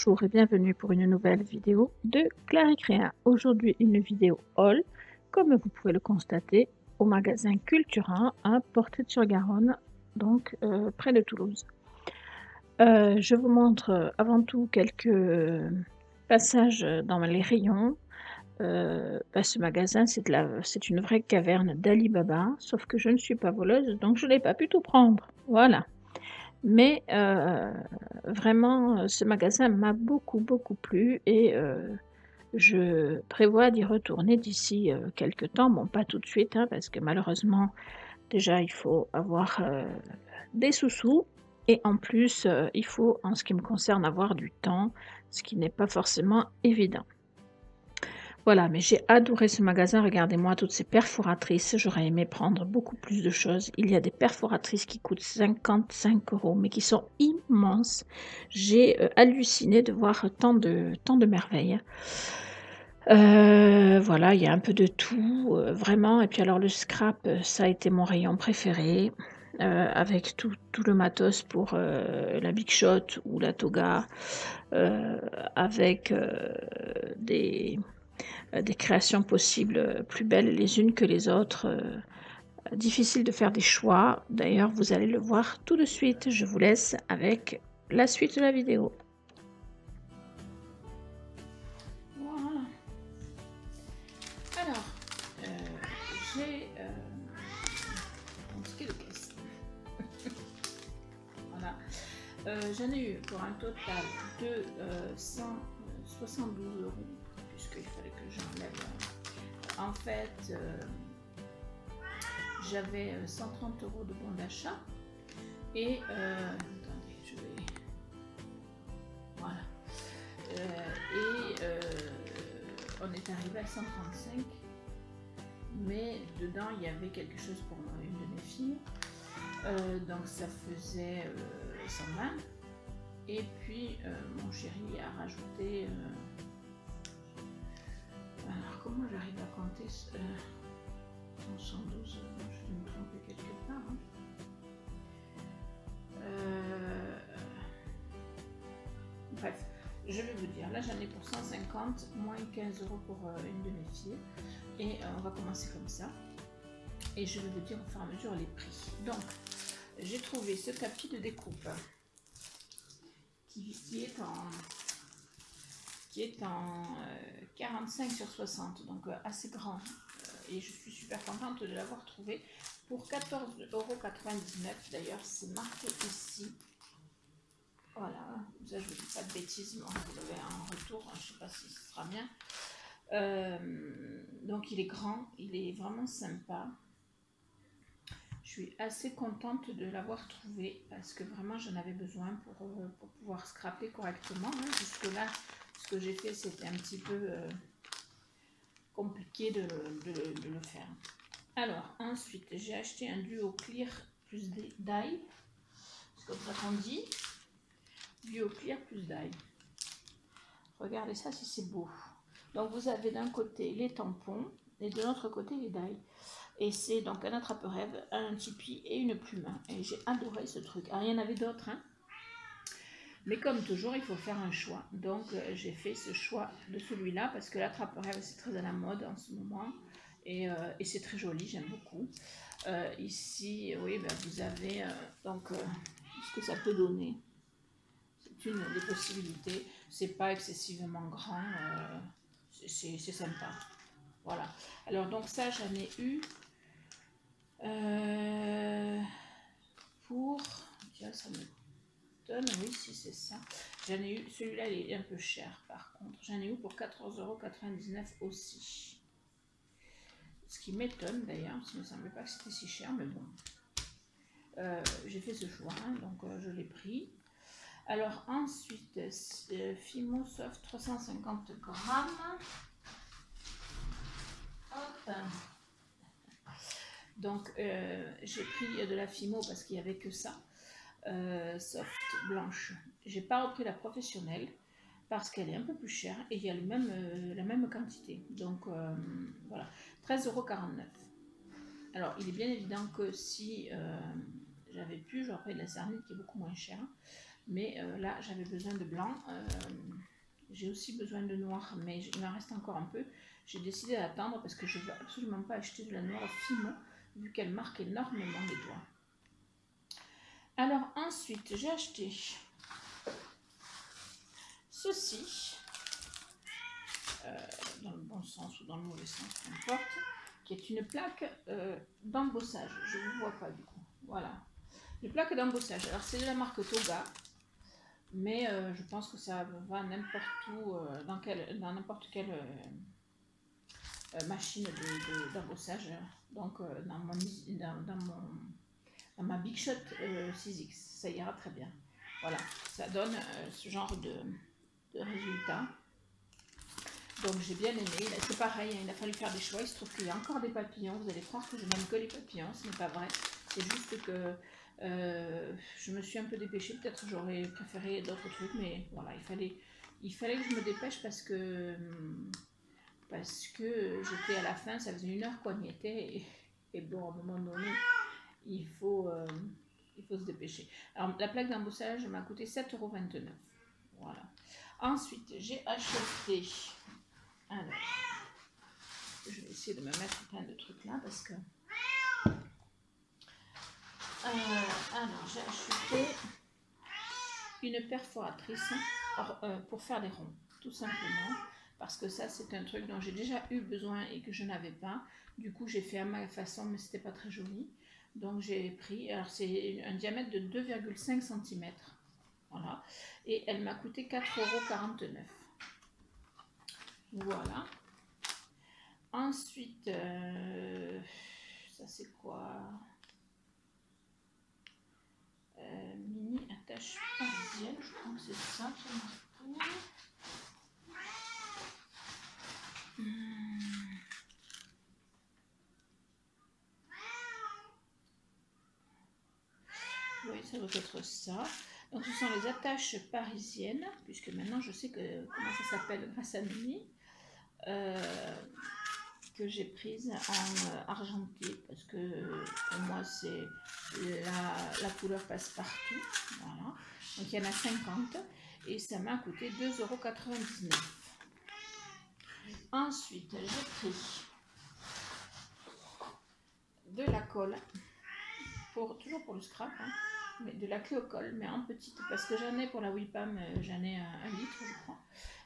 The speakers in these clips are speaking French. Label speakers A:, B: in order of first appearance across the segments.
A: Bonjour et bienvenue pour une nouvelle vidéo de Clary Créa. Aujourd'hui une vidéo haul, comme vous pouvez le constater, au magasin Cultura à Portet-sur-Garonne, donc près de Toulouse. Je vous montre avant tout quelques passages dans les rayons. Ce magasin c'est une vraie caverne d'Ali Baba, sauf que je ne suis pas voleuse donc je n'ai pas pu tout prendre. Voilà. Mais vraiment, ce magasin m'a beaucoup plu et je prévois d'y retourner d'ici, quelque temps. Bon, pas tout de suite, hein, parce que malheureusement, déjà, il faut avoir, des sous-sous et en plus, il faut, en ce qui me concerne, avoir du temps, ce qui n'est pas forcément évident. Voilà, mais j'ai adoré ce magasin. Regardez-moi toutes ces perforatrices. J'aurais aimé prendre beaucoup plus de choses. Il y a des perforatrices qui coûtent 55 €, mais qui sont immenses. J'ai halluciné de voir tant de merveilles. Voilà, il y a un peu de tout, vraiment. Et puis alors le scrap, ça a été mon rayon préféré, avec tout le matos pour la Big Shot ou la Toga, avec des créations possibles plus belles les unes que les autres. Difficile de faire des choix. D'ailleurs, vous allez le voir tout de suite. Je vous laisse avec la suite de la vidéo. Voilà. Alors, j'ai mon ticket de caisse. Voilà. J'en ai eu pour un total de 172 €, puisqu'il fallait que j'enlève. En fait, j'avais 130 € de bon d'achat et attendez, je vais voilà, on est arrivé à 135, mais dedans il y avait quelque chose pour une de mes filles, donc ça faisait 120, et puis mon chéri a rajouté alors comment j'arrive à compter 112, je vais me tromper quelque part. Hein. Bref, je vais vous dire, là j'en ai pour 150, moins 15 € pour une de mes filles. Et on va commencer comme ça. Et je vais vous dire au fur et à mesure les prix. Donc, j'ai trouvé ce tapis de découpe qui est en 45 sur 60, donc assez grand. Et je suis super contente de l'avoir trouvé pour 14,99 €. D'ailleurs, c'est marqué ici. Voilà, ça je ne dis pas de bêtises, mais vous l'avez en retour, je ne sais pas si ce sera bien. Donc il est grand, il est vraiment sympa. Je suis assez contente de l'avoir trouvé parce que vraiment j'en avais besoin pour pouvoir scraper correctement. Hein. Jusque là, ce que j'ai fait, c'était un petit peu compliqué de le faire. Alors ensuite, j'ai acheté un duo clear plus dye, c'est comme ça qu'on dit, duo clear plus dye. Regardez ça si c'est beau. Donc vous avez d'un côté les tampons et de l'autre côté les dye. Et c'est donc un attrape-rêve, un tipi et une plume. Et j'ai adoré ce truc. Alors il y en avait d'autres, hein. Mais comme toujours, il faut faire un choix. Donc j'ai fait ce choix de celui-là parce que l'attrape-rêve c'est très à la mode en ce moment. Et c'est très joli, j'aime beaucoup. Ici, oui, ben, vous avez donc ce que ça peut donner. C'est une des possibilités. C'est pas excessivement grand. C'est sympa. Voilà. Alors donc ça, j'en ai eu pour... Tiens, ça me donne... Oui, si c'est ça. J'en ai eu... Celui-là, il est un peu cher par contre. J'en ai eu pour 14,99 € aussi. Ce qui m'étonne d'ailleurs, parce qu'il ne me semblait pas que c'était si cher, mais bon. J'ai fait ce choix, hein, donc je l'ai pris. Alors ensuite, Fimo Soft 350 grammes. Hop. Donc j'ai pris de la Fimo parce qu'il n'y avait que ça. Soft blanche. J'ai pas repris la professionnelle parce qu'elle est un peu plus chère et il y a la même quantité. Donc voilà, 13,49 €. Alors il est bien évident que si j'avais pu, j'aurais pris de la Cernite qui est beaucoup moins chère. Mais là, j'avais besoin de blanc. J'ai aussi besoin de noir, mais il m'en reste encore un peu. J'ai décidé d'attendre parce que je ne veux absolument pas acheter de la noire fine, vu qu'elle marque énormément les doigts. Alors ensuite, j'ai acheté ceci, dans le bon sens ou dans le mauvais sens, peu importe, qui est une plaque d'embossage. Je ne vous vois pas du coup. Voilà. Une plaque d'embossage. Alors c'est de la marque Toga. Mais je pense que ça va n'importe où, dans n'importe quelle machine d'embossage. Donc dans ma Big Shot 6X, ça ira très bien. Voilà, ça donne ce genre de résultat. Donc j'ai bien aimé. C'est pareil, il a fallu faire des choix. Il se trouve qu'il y a encore des papillons. Vous allez croire que je n'aime que les papillons, ce n'est pas vrai. C'est juste que je me suis un peu dépêchée. Peut-être j'aurais préféré d'autres trucs, mais voilà, il fallait que je me dépêche parce que j'étais à la fin. Ça faisait 1 heure qu'on y était et bon, à un moment donné, il faut se dépêcher. Alors la plaque d'embossage m'a coûté 7,29 €. Voilà. Ensuite, j'ai acheté. Alors, je vais essayer de me mettre plein de trucs là parce que. Alors, j'ai acheté une perforatrice pour faire des ronds, tout simplement. Parce que ça, c'est un truc dont j'ai déjà eu besoin et que je n'avais pas. Du coup, j'ai fait à ma façon, mais c'était pas très joli. Donc, j'ai pris. Alors, c'est un diamètre de 2,5 cm. Voilà. Et elle m'a coûté 4,49 €. Voilà. Ensuite, ça c'est quoi? Mini attache parisienne, je crois que c'est ça. Oui, ça doit être ça. Donc ce sont les attaches parisiennes, puisque maintenant je sais comment ça s'appelle grâce à Mini. Que j'ai prise en argenté parce que pour moi c'est la couleur passe partout. Voilà. Donc il y en a 50 et ça m'a coûté 2,99 €. Ensuite j'ai pris de la colle toujours pour le scrap, hein, mais de la clé au colle, mais en petite parce que j'en ai pour la Wipam, j'en ai 1 litre je crois.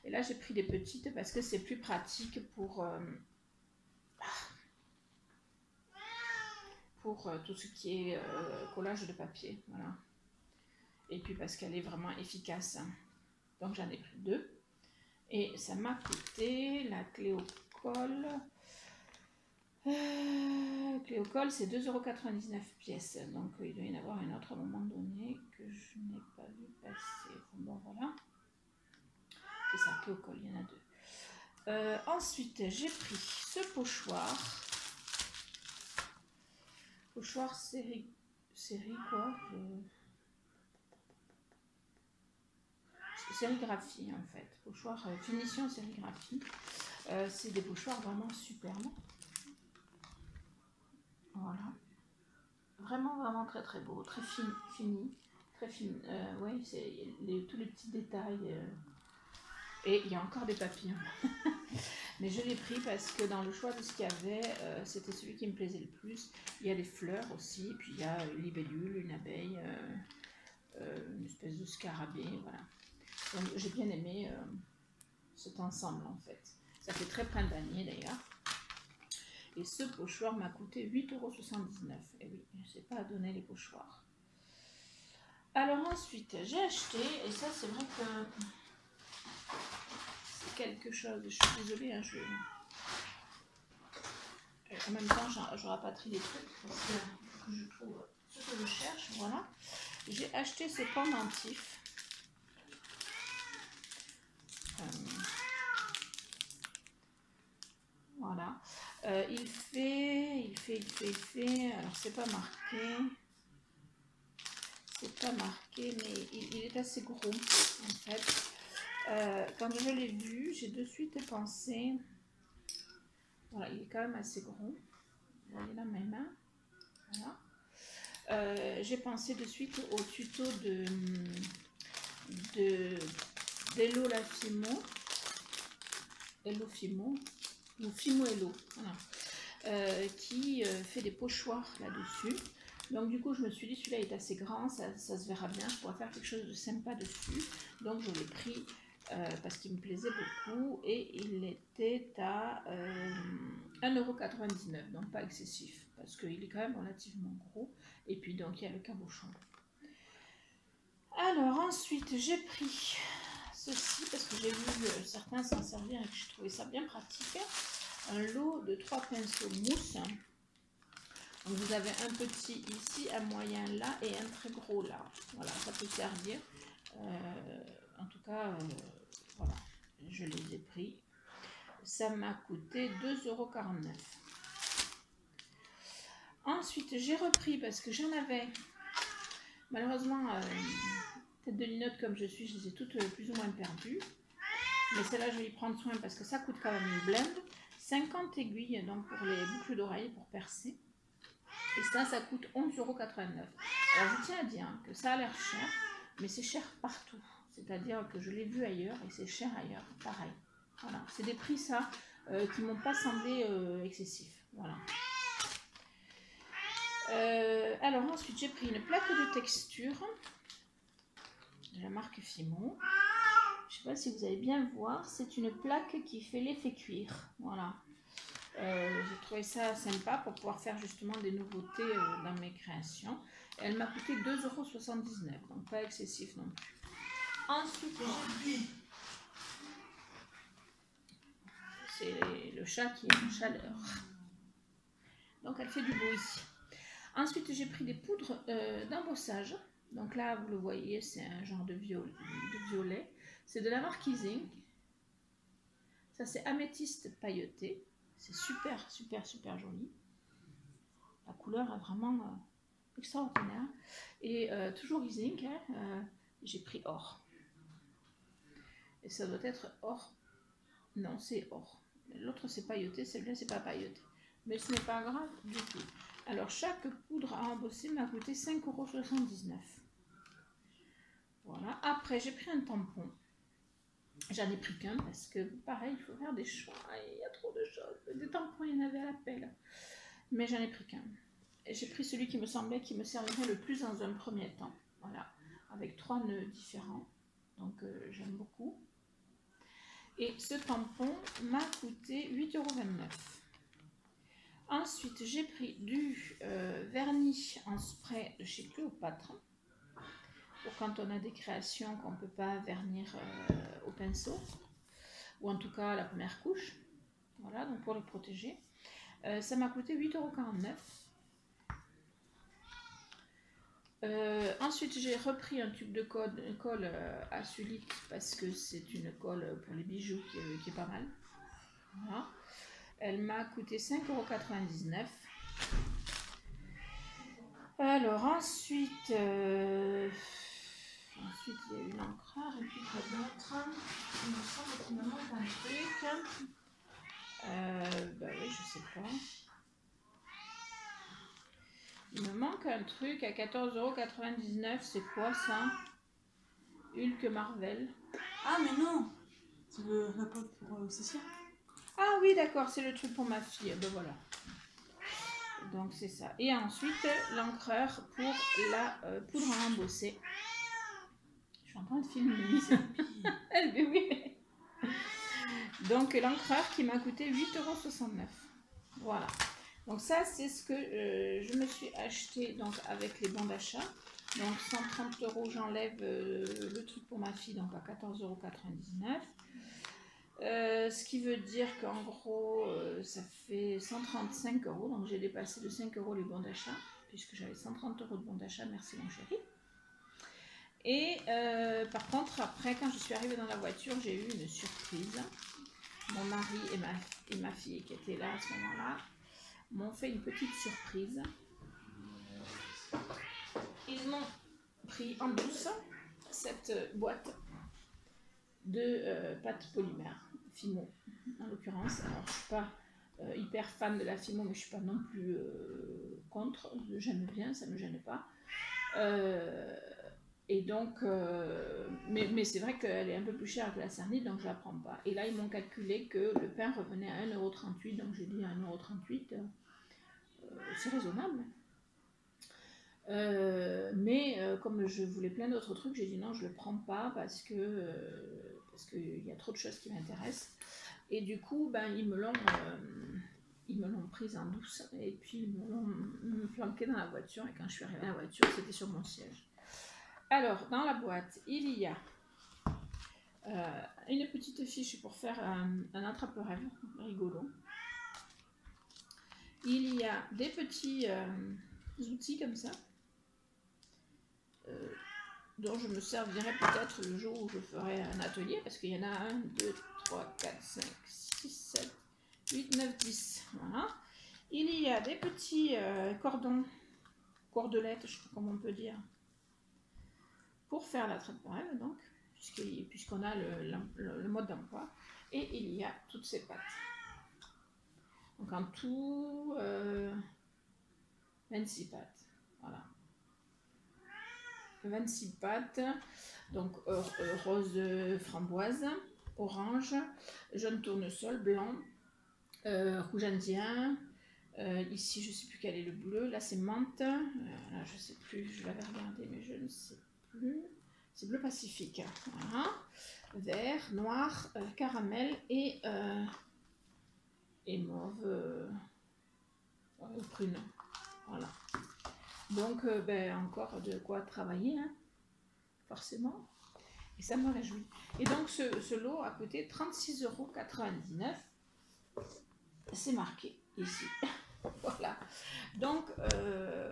A: Et là j'ai pris des petites parce que c'est plus pratique pour tout ce qui est collage de papier, voilà. Et puis parce qu'elle est vraiment efficace, hein. Donc j'en ai pris 2 et ça m'a coûté la clé au colle. Clé au colle, c'est 2,99 € pièce, donc il doit y en avoir un autre à un moment donné que je n'ai pas vu passer. Bon voilà, c'est ça, clé au colle, il y en a 2. Ensuite j'ai pris ce pochoir. Pochoir série quoi, sérigraphie en fait, pochoir finition sérigraphie. C'est des pochoirs vraiment superbes. Voilà, vraiment très très beau, très fini, très fine. Oui, c'est tous les petits détails. Et il y a encore des papillons. Mais je l'ai pris parce que dans le choix de ce qu'il y avait, c'était celui qui me plaisait le plus. Il y a des fleurs aussi, puis il y a une libellule, une abeille, une espèce de scarabée, voilà. Donc j'ai bien aimé cet ensemble en fait. Ça fait très printanier d'ailleurs. Et ce pochoir m'a coûté 8,79 €. Et oui, je ne sais pas donner les pochoirs. Alors ensuite, j'ai acheté, et ça c'est vrai que c'est quelque chose, je suis désolée, hein, en même temps je rapatrie des trucs parce que je trouve ce que je cherche, voilà. J'ai acheté ce pendentif. Voilà. Il fait, alors c'est pas marqué, mais il est assez gros en fait. Quand je l'ai vu, j'ai de suite pensé, voilà, il est quand même assez gros. Vous voyez là mes mains, voilà. J'ai pensé de suite au tuto d'Hello la Fimo. Hello Fimo. Ou Fimo Hello. Voilà. Qui fait des pochoirs là-dessus. Donc du coup, je me suis dit, celui-là est assez grand, ça se verra bien, je pourrais faire quelque chose de sympa dessus. Donc je l'ai pris parce qu'il me plaisait beaucoup et il était à 1,99 €, donc pas excessif, parce qu'il est quand même relativement gros. Et puis donc il y a le cabochon. Alors ensuite, j'ai pris ceci parce que j'ai vu certains s'en servir et que je trouvais ça bien pratique. Un lot de 3 pinceaux mousse. Donc vous avez un petit ici, un moyen là et un très gros là. Voilà, ça peut servir. En tout cas, voilà, je les ai pris. Ça m'a coûté 2,49 €. Ensuite, j'ai repris parce que j'en avais. Malheureusement, tête de linotte comme je suis, je les ai toutes plus ou moins perdues. Mais celle-là, je vais y prendre soin parce que ça coûte quand même une blinde. 50 aiguilles donc pour les boucles d'oreilles pour percer. Et ça coûte 11,89 €. Alors je tiens à dire que ça a l'air cher, mais c'est cher partout. C'est-à-dire que je l'ai vu ailleurs et c'est cher ailleurs, pareil. Voilà, c'est des prix ça qui m'ont pas semblé excessifs. Voilà. Alors ensuite j'ai pris une plaque de texture de la marque Fimo. Je sais pas si vous allez bien le voir, c'est une plaque qui fait l'effet cuir. Voilà. J'ai trouvé ça sympa pour pouvoir faire justement des nouveautés dans mes créations. Elle m'a coûté 2,79 €, donc pas excessif non plus. Ensuite, j'ai pris, c'est le chat qui est en chaleur, donc elle fait du bruit. Ensuite, j'ai pris des poudres d'embossage. Donc là, vous le voyez, c'est un genre de violet. C'est de la marque Ising. Ça, c'est améthyste pailleté. C'est super, super, super joli. La couleur est vraiment extraordinaire. Et toujours Ising, hein, j'ai pris or. Et ça doit être or. Non, c'est or. L'autre, c'est pailleté. Celle-là, c'est pas pailleté. Mais ce n'est pas grave du tout. Alors, chaque poudre à embosser m'a coûté 5,79 €. Voilà. Après, j'ai pris un tampon. J'en ai pris qu'un parce que, pareil, il faut faire des choix. Il y a trop de choses. Des tampons, il y en avait à la pelle. Mais j'en ai pris qu'un. Et j'ai pris celui qui me semblait qui me servirait le plus dans un premier temps. Voilà. Avec 3 nœuds différents. Donc, j'aime beaucoup. Et ce tampon m'a coûté 8,29 €. Ensuite, j'ai pris du vernis en spray de chez Cléopâtre. Pour quand on a des créations qu'on ne peut pas vernir au pinceau. Ou en tout cas la première couche. Voilà, donc pour les protéger. Ça m'a coûté 8,49 €. Ensuite, j'ai repris un tube de colle à Sulite parce que c'est une colle pour les bijoux qui est pas mal. Voilà. Elle m'a coûté 5,99 €. Alors ensuite, il y a eu l'encreur et puis quoi d'autre? Il me semble qu'il me manque un truc. Bah oui, je sais pas. Il me manque un truc à 14,99 €. C'est quoi ça? Hulk Marvel.
B: Ah mais non, c'est la pote pour Cécile.
A: Ah oui, d'accord, c'est le truc pour ma fille. Ben voilà. Donc c'est ça. Et ensuite, l'encreur pour la poudre à embosser. Je suis en train de filmer. Oui. Donc l'encreur qui m'a coûté 8,69 €. Voilà. Donc ça, c'est ce que je me suis acheté donc, avec les bons d'achat. Donc 130 €, j'enlève le truc pour ma fille, donc à 14,99 €. Ce qui veut dire qu'en gros, ça fait 135 €. Donc j'ai dépassé de 5 € les bons d'achat, puisque j'avais 130 € de bons d'achat, merci mon chéri. Et par contre, après, quand je suis arrivée dans la voiture, j'ai eu une surprise. Mon mari et ma fille qui étaient là à ce moment-là m'ont fait une petite surprise. Ils m'ont pris en douce cette boîte de pâte polymère, Fimo en l'occurrence. Alors je ne suis pas hyper fan de la Fimo, mais je ne suis pas non plus contre. J'aime bien, ça ne me gêne pas. Et donc, mais c'est vrai qu'elle est un peu plus chère que la Cernite, donc je la prends pas. Et là, ils m'ont calculé que le pain revenait à 1,38 €, donc j'ai dit 1,38 €, c'est raisonnable. Comme je voulais plein d'autres trucs, j'ai dit non, je le prends pas parce qu'il y a trop de choses qui m'intéressent. Et du coup, ben, ils me l'ont prise en douce et puis ils me l'ont planqué dans la voiture. Et quand je suis arrivée à la voiture, c'était sur mon siège. Alors, dans la boîte, il y a une petite fiche pour faire un attrape-rêve rigolo. Il y a des petits outils comme ça, dont je me servirai peut-être le jour où je ferai un atelier, parce qu'il y en a 1, 2, 3, 4, 5, 6, 7, 8, 9, 10. Voilà. Il y a des petits cordelettes, je sais pas comment on peut dire, pour faire l'attrape-rêve, donc, puisqu'on a le mode d'emploi. Et il y a toutes ces pattes. Donc en tout, 26 pattes. Voilà. 26 pattes. Donc rose framboise, orange, jaune tournesol, blanc, rouge indien. Ici, je ne sais plus quel est le bleu. Là, c'est menthe. Là, je ne sais plus. Je l'avais regardé, mais je ne sais plus. C'est bleu pacifique. Voilà. Vert, noir, caramel et mauve prune. Voilà. Donc, encore de quoi travailler, hein, forcément. Et ça me réjouit. Et donc, ce lot a coûté 36,99 €. C'est marqué ici. Voilà. Donc,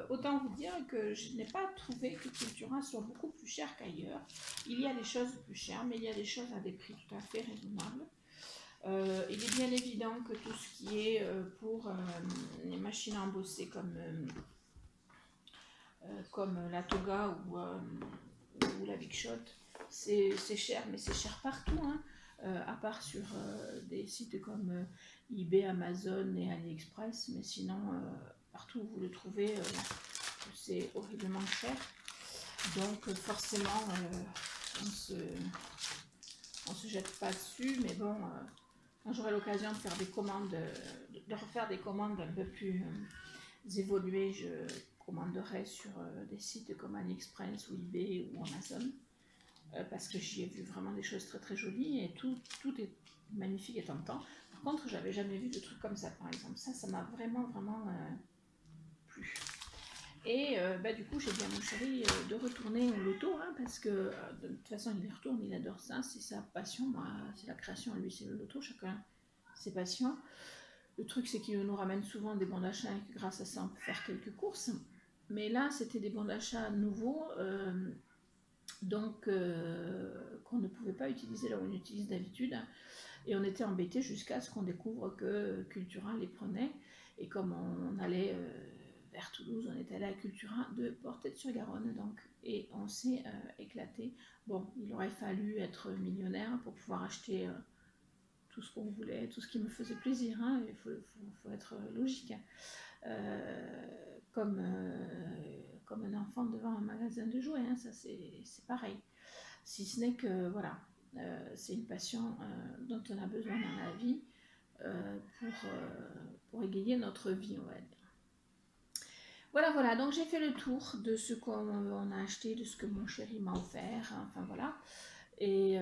A: autant vous dire que je n'ai pas trouvé que Cultura soit beaucoup plus cher qu'ailleurs. Il y a des choses plus chères, mais il y a des choses à des prix tout à fait raisonnables. Il est bien évident que tout ce qui est pour les machines à embosser comme la Toga ou la Big Shot, c'est cher, mais c'est cher partout, hein. À part sur des sites comme eBay, Amazon et AliExpress, mais sinon partout où vous le trouvez, c'est horriblement cher. Donc forcément on se jette pas dessus, mais bon, quand j'aurai l'occasion de faire des commandes, de refaire des commandes un peu plus évoluées, je commanderai sur des sites comme AliExpress ou eBay ou Amazon, parce que j'y ai vu vraiment des choses très très jolies et tout est magnifique et tentant. Par contre, j'avais jamais vu de trucs comme ça, par exemple. Ça m'a vraiment plu. Et du coup, j'ai dit à mon chéri de retourner au loto, hein, parce que de toute façon, il y retourne, il adore ça, c'est sa passion. Moi, c'est la création, lui, c'est le loto, chacun ses passions. Le truc, c'est qu'il nous ramène souvent des bons d'achat et que grâce à ça, on peut faire quelques courses. Mais là, c'était des bons d'achat nouveaux, qu'on ne pouvait pas utiliser là où on utilise d'habitude. Et on était embêtés jusqu'à ce qu'on découvre que Cultura les prenait. Et comme on allait vers Toulouse, on est allé à Cultura de Portet-sur-Garonne, donc, et on s'est éclaté. Bon, il aurait fallu être millionnaire pour pouvoir acheter tout ce qu'on voulait, tout ce qui me faisait plaisir, hein. Il faut être logique. Comme un enfant devant un magasin de jouets, hein, ça c'est pareil. Si ce n'est que, voilà, c'est une passion dont on a besoin dans la vie pour égayer notre vie, on va dire. Voilà, donc j'ai fait le tour de ce qu'on a acheté, de ce que mon chéri m'a offert, enfin voilà. Et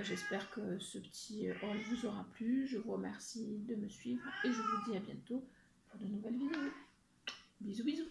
A: j'espère que ce petit haul vous aura plu. Je vous remercie de me suivre et je vous dis à bientôt pour de nouvelles vidéos. Bisous bisous.